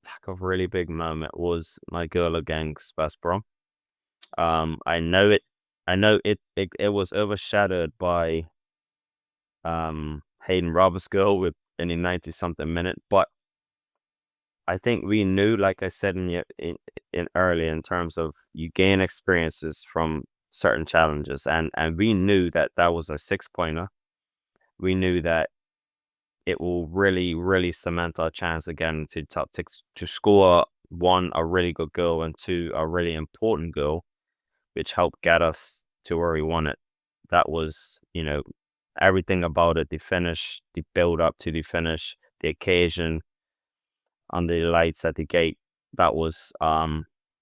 like a really big moment was my girl gang's best prom. I know it was overshadowed by Hayden Roberts' girl with any 90 something minute, but I think we knew, like I said in earlier, in terms of you gain experiences from certain challenges, and we knew that that was a 6 pointer. We knew that it will really, really cement our chance again to top six to score one, a really good goal, and two, a really important goal, which helped get us to where we wanted. That was, everything about it, the finish, the build up to the finish, the occasion, under the lights at the gate. That was,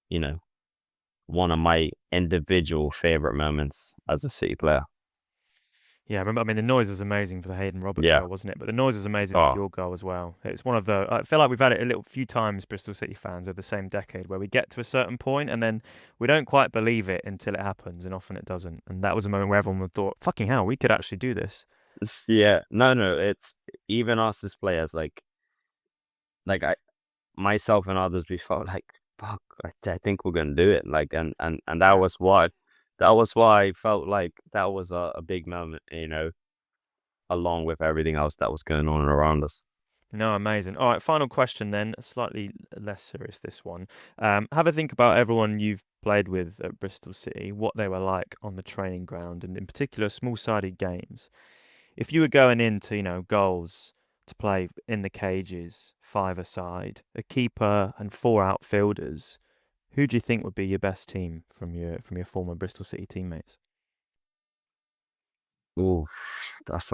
you know, one of my individual favorite moments as a City player. Yeah, I remember. I mean, the noise was amazing for the Hayden Roberts Yeah. goal, wasn't it? But the noise was amazing for Oh, your goal as well. It's one of the. I feel like we've had it a little few times, Bristol City fans, of the same decade, where we get to a certain point and then we don't quite believe it until it happens, and often it doesn't. And that was a moment where everyone would thought, "Fucking hell, we could actually do this." yeah. No, no. It's even us as players, like I, myself and others, we felt like, fuck, I think we're gonna do it. Like, and Yeah. that was why I felt like that was a big moment, along with everything else that was going on around us. No, amazing. All right, final question then. Slightly less serious, this one. Have a think about everyone you've played with at Bristol City, what they were like on the training ground, and in particular, small-sided games. If you were going into, goals to play in the cages, five-a-side, a keeper and four outfielders, who do you think would be your best team from your former Bristol City teammates? Ooh, that's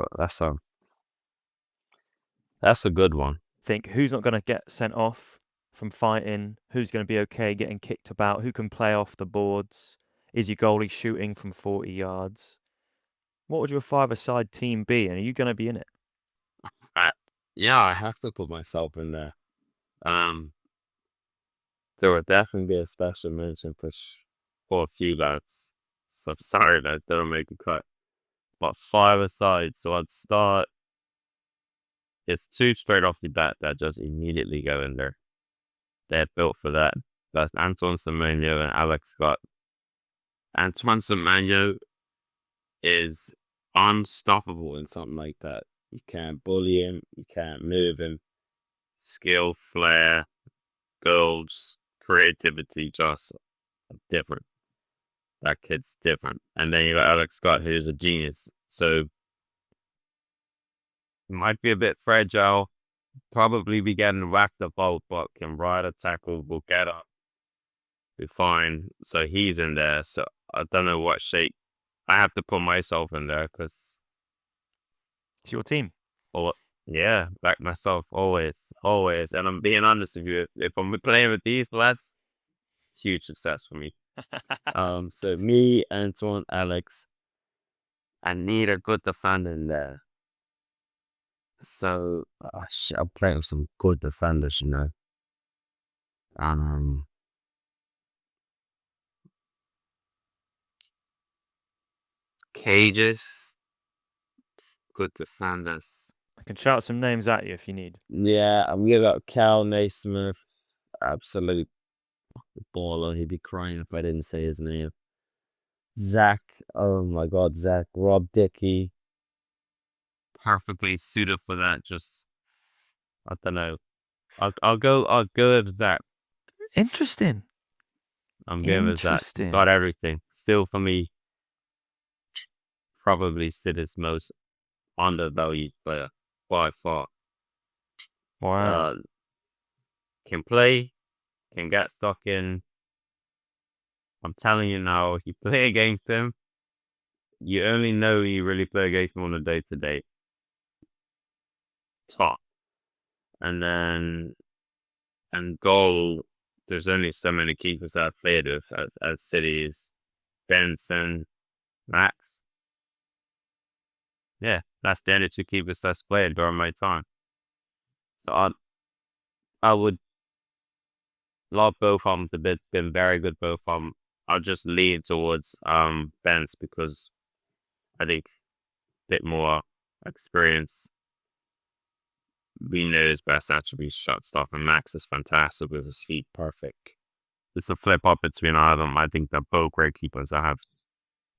a good one. Think who's not going to get sent off from fighting, who's going to be okay getting kicked about, who can play off the boards, is your goalie shooting from 40 yards? What would your five-a-side team be, and are you going to be in it? I, yeah, I have to put myself in there. Um, there would definitely be a special mention for a few lads. So sorry lads, they don't make the cut. But five aside, so I'd start. It's two straight off the bat that just immediately go in there. They're built for that. That's Antoine Semenyo and Alex Scott. Antoine Semenyo is unstoppable in something like that. You can't bully him. You can't move him. Skill, flair, goals, creativity, just different. That kid's different. And then you got Alex Scott, who's a genius. So might be a bit fragile, probably be getting whacked about, but can ride a tackle, will get up, be fine. So he's in there. So I don't know what shape. I have to put myself in there because, It's your team. oh, yeah, back myself always, always. And I'm being honest with you. If I'm playing with these lads, huge success for me. So me, Antoine, Alex, I need a good defender in there. So, shit, I'm playing with some good defenders. Um, Cages, good defenders. I can shout some names at you if you need. Yeah, I'm gonna go Cal Naismith, absolute baller. He'd be crying if I didn't say his name. Zach, oh my God, Zach, Rob Dickey, perfectly suited for that. Just, I don't know. I'll go with Zach. Interesting. I'm going with Zach. Interesting. Got everything. Still for me, probably City's most undervalued player by far. Wow. Can play, can get stuck in. I'm telling you now, if you play against him, you only know you really play against him on a day-to-day. Top. And then, and goal, there's only so many keepers I've played with at City's. Benson, Max. Yeah, that's the only two keepers that's played during my time. So I would love both of them. The bit's been very good, both of them. I'll just lean towards Benz because I think a bit more experience. We know his best attributes, shot stop, and Max is fantastic with his feet, perfect. It's a flip up between all of them. I think they're both great keepers. I have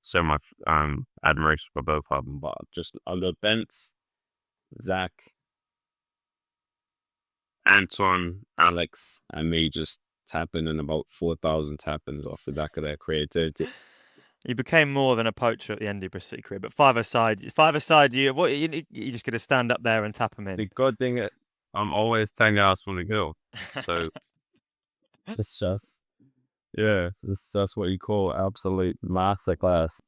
so much admiration for both of them, but just on the bench, Zach, Anton, Alex, and me just tapping in about 4,000 tappings off the back of their creativity. You became more than a poacher at the end of your Bristol City career, but five-a-side, you just gonna stand up there and tap them in. The good thing is, I'm always 10 yards from the goal, so it's just, yeah, it's just what you call absolute masterclass.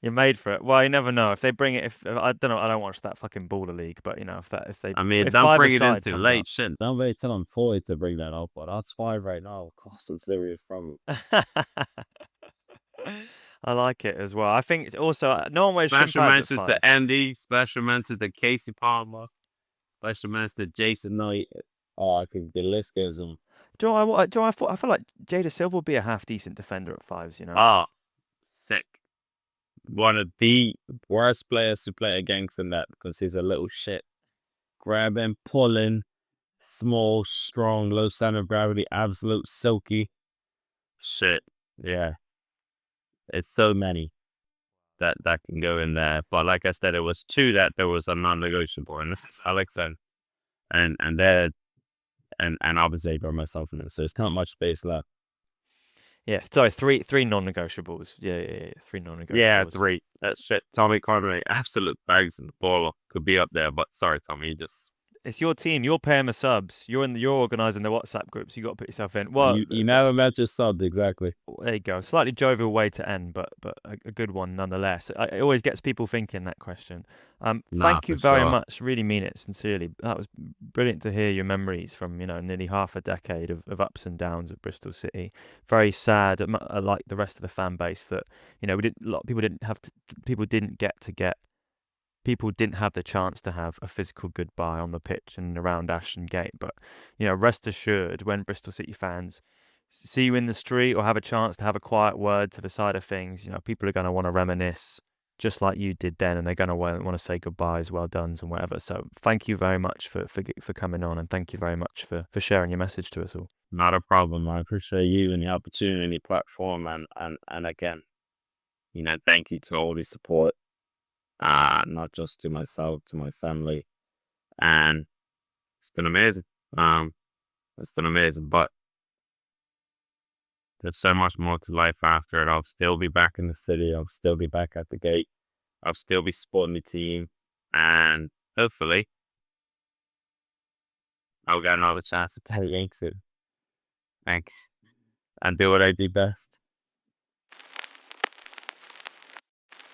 You're made for it. Well, you never know if they bring it. If I don't know, I don't watch that fucking baller league, but I mean, if don't bring it five-a-side in too comes late. up. Shit, don't wait till I'm 40 to bring that up, but that's five right now. Cause some serious problem. I like it as well. I think also no one wears shin Special pads at mention five. to Andy. Special mention to Casey Palmer. Special mention to Jason Knight. Oh, the list goes on. I feel like Jada Silva would be a half decent defender at fives. Ah, sick. One of the worst players to play against in that because he's a little shit. Grabbing, pulling, small, strong, low center of gravity, absolute silky. Shit. Yeah. It's so many that can go in there. But like I said, it was two that there was a non-negotiable, and that's Alex and there and obviously by myself in it. So it's not much space left. Yeah, sorry, three non-negotiables. Yeah, three non-negotiables. Yeah, three. That's shit. Tommy Conway, absolute bags in the ball. Could be up there, but sorry, Tommy, you just It's your team. You're paying the subs. You're organising the WhatsApp groups. You got to put yourself in. Well, you never met your sub exactly. there you go. Slightly jovial way to end, but a good one nonetheless. It always gets people thinking that question. Nah, Thank you for very sure. much. Really mean it sincerely. That was brilliant to hear your memories from nearly half a decade of ups and downs at Bristol City. Very sad, like the rest of the fan base, that we didn't. A lot of people didn't have to, people didn't get to get. People didn't have the chance to have a physical goodbye on the pitch and around Ashton Gate. But rest assured, when Bristol City fans see you in the street or have a chance to have a quiet word to the side of things, people are going to want to reminisce just like you did then, and they're going to want to say goodbyes, well dones, and whatever. So thank you very much for coming on, and thank you very much for sharing your message to us all. Not a problem. I appreciate you and the opportunity and the platform, and again, thank you to all the support. Not just to myself, to my family, and it's been amazing. It's been amazing, but there's so much more to life after it. I'll still be back in the city. I'll still be back at the gate. I'll still be supporting the team, and hopefully, I'll get another chance to play against it. And do what I do best.